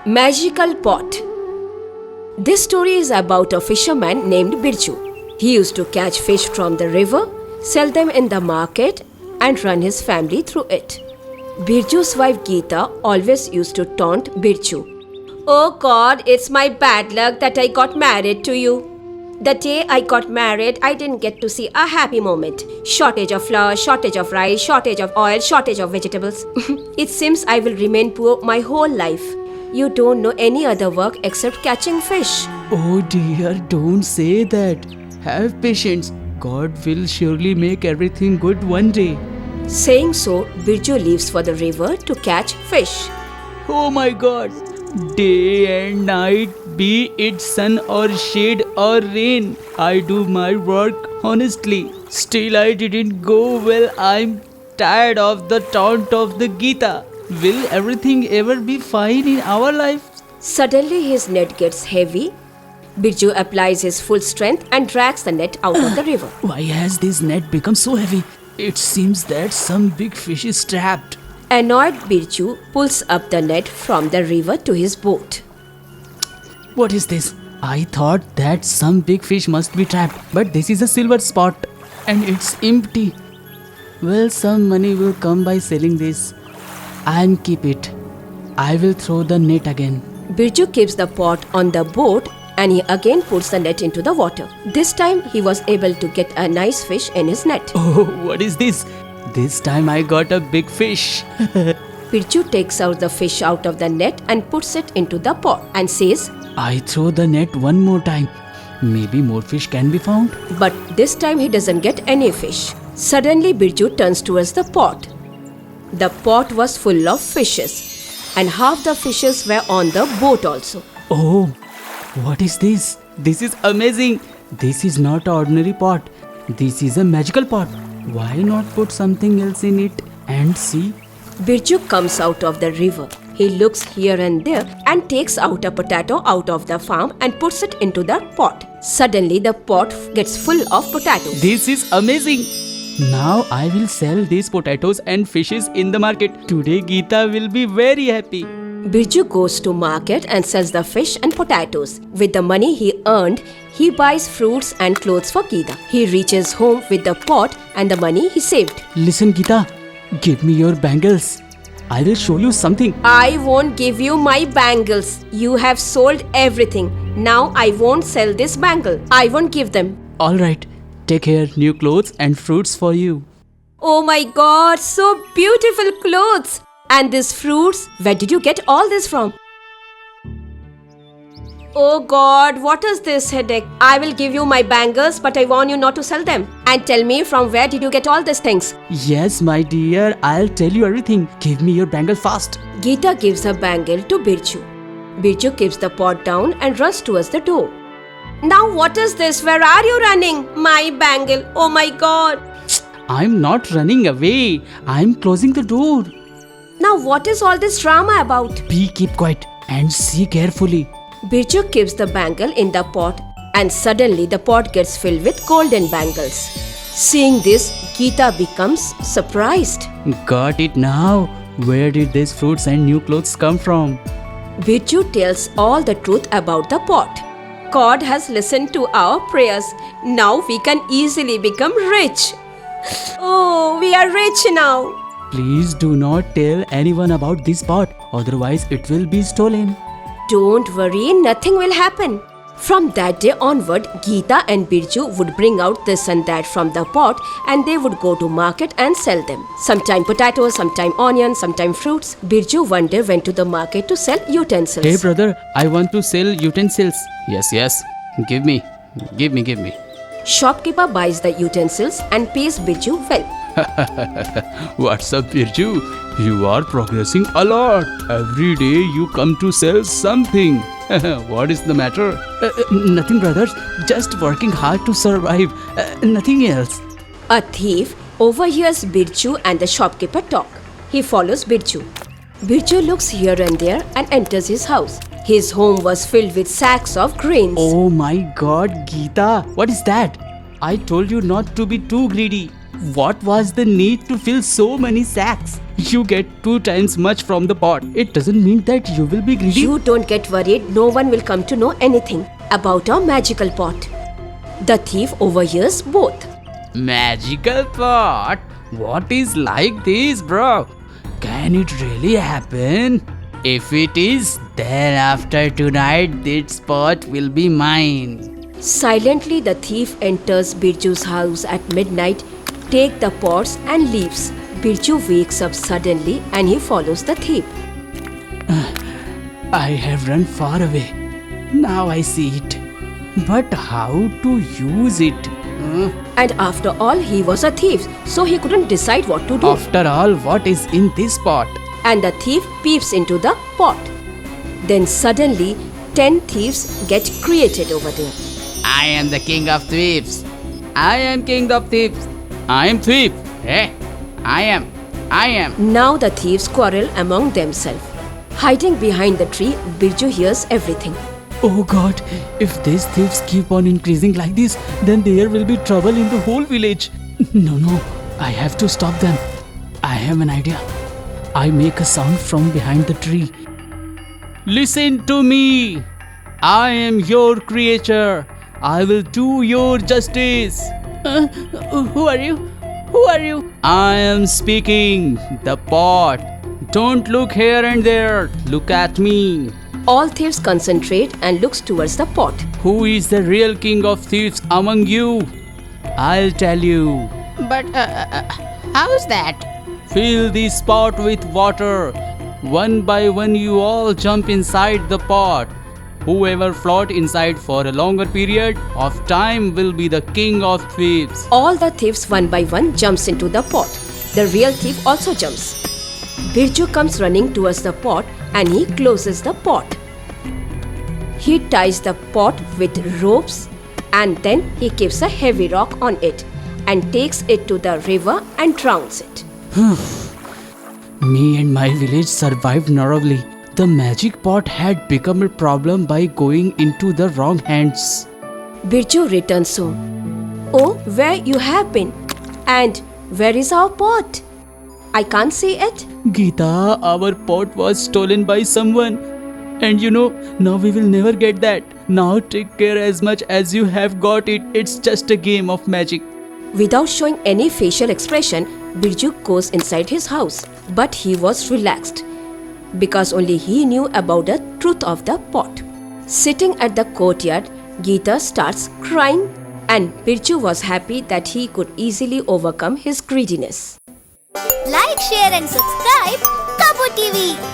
Magical Pot. This story is about a fisherman named Birju. He used to catch fish from the river, sell them in the market, and run his family through it. Birju's wife Geeta always used to taunt Birju. Oh God, it's my bad luck that I got married to you. The day I got married, I didn't get to see a happy moment. Shortage of flour, shortage of rice, shortage of oil, shortage of vegetables. It seems I will remain poor my whole life. You don't know any other work except catching fish. Oh dear, don't say that. Have patience. God will surely make everything good one day. Saying so, Birju leaves for the river to catch fish. Oh my God. Day and night, be it sun or shade or rain, I do my work honestly. Still I didn't go well. I'm tired of the taunt of the Geeta. Will everything ever be fine in our life? Suddenly his net gets heavy. Birju applies his full strength and drags the net out of the river. Why has this net become so heavy? It seems that some big fish is trapped. Annoyed, Birju pulls up the net from the river to his boat. What is this? I thought that some big fish must be trapped, but this is a silver spot and it's empty. Well, some money will come by selling this. I'll keep it. I will throw the net again. Birju keeps the pot on the boat and he again puts the net into the water. This time he was able to get a nice fish in his net. Oh, what is this? This time I got a big fish. Birju takes out the fish out of the net and puts it into the pot and says, I throw the net one more time. Maybe more fish can be found. But this time he doesn't get any fish. Suddenly Birju turns towards the pot. The pot was full of fishes and half the fishes were on the boat also. Oh, what is this? This is amazing. This is not an ordinary pot. This is a magical pot. Why not put something else in it and see? Birju comes out of the river. He looks here and there and takes out a potato out of the farm and puts it into the pot. Suddenly the pot gets full of potatoes. This is amazing. Now I will sell these potatoes and fishes in the market. Today Geeta will be very happy. Birju goes to market and sells the fish and potatoes. With the money he earned, he buys fruits and clothes for Geeta. He reaches home with the pot and the money he saved. Listen Geeta, give me your bangles. I will show you something. I won't give you my bangles. You have sold everything. Now I won't sell this bangle. I won't give them. Alright, take here new clothes and fruits for you. Oh my God, so beautiful clothes. And these fruits, where did you get all this from? Oh God, what is this headache? I will give you my bangles, but I warn you not to sell them. And tell me, from where did you get all these things? Yes, my dear, I'll tell you everything. Give me your bangle fast. Geeta gives her bangle to Birju. Birju keeps the pot down and runs towards the door. Now what is this? Where are you running? My bangle. Oh my God. I'm not running away. I'm closing the door. Now what is all this drama about? Keep quiet and see carefully. Birju keeps the bangle in the pot and suddenly the pot gets filled with golden bangles. Seeing this, Geeta becomes surprised. Got it now. Where did these fruits and new clothes come from? Birju tells all the truth about the pot. God has listened to our prayers. Now we can easily become rich. Oh, we are rich now. Please do not tell anyone about this pot, otherwise it will be stolen. Don't worry, nothing will happen. From that day onward, Geeta and Birju would bring out this and that from the pot and they would go to market and sell them. Sometime potatoes, sometime onions, sometime fruits. Birju one day went to the market to sell utensils. Hey brother, I want to sell utensils. Yes. Give me. Shopkeeper buys the utensils and pays Birju well. What's up, Birju? You are progressing a lot. Every day you come to sell something. What is the matter? Nothing, brothers. Just working hard to survive. Nothing else. A thief overhears Birju and the shopkeeper talk. He follows Birju. Birju looks here and there and enters his house. His home was filled with sacks of grains. Oh my God, Geeta. What is that? I told you not to be too greedy. What was the need to fill so many sacks? You get 2 times much from the pot. It doesn't mean that you will be greedy. You don't get worried, no one will come to know anything about our magical pot. The thief overhears both. Magical pot? What is like this, bro? Can it really happen? If it is, then after tonight, this pot will be mine. Silently, the thief enters Birju's house at midnight, takes the pots and leaves. Birju wakes up suddenly and he follows the thief. I have run far away. Now I see it. But how to use it? And after all, he was a thief, so he couldn't decide what to do. After all, what is in this pot? And the thief peeps into the pot. Then suddenly, 10 thieves get created over there. I am the king of thieves. I am king of thieves. I am thief. Hey, I am. Now the thieves quarrel among themselves. Hiding behind the tree, Birju hears everything. Oh God, if these thieves keep on increasing like this, then there will be trouble in the whole village. No, I have to stop them. I have an idea. I make a sound from behind the tree. Listen to me. I am your creature. I will do your justice. Who are you? Who are you? I am speaking. The pot. Don't look here and there. Look at me. All thieves concentrate and looks towards the pot. Who is the real king of thieves among you? I'll tell you. But how's that? Fill this pot with water. One by one you all jump inside the pot. Whoever float inside for a longer period of time will be the king of thieves. All the thieves one by one jumps into the pot. The real thief also jumps. Birju comes running towards the pot and he closes the pot. He ties the pot with ropes and then he keeps a heavy rock on it and takes it to the river and drowns it. Me and my village survived narrowly. The magic pot had become a problem by going into the wrong hands. Birju returns home. Oh, where you have been? And where is our pot? I can't see it. Geeta, our pot was stolen by someone. And now we will never get that. Now take care as much as you have got it. It's just a game of magic. Without showing any facial expression, Birju goes inside his house. But he was relaxed because only he knew about the truth of the pot. Sitting at the courtyard, Geeta starts crying and Birju was happy that he could easily overcome his greediness. Like, share and subscribe Kabu TV.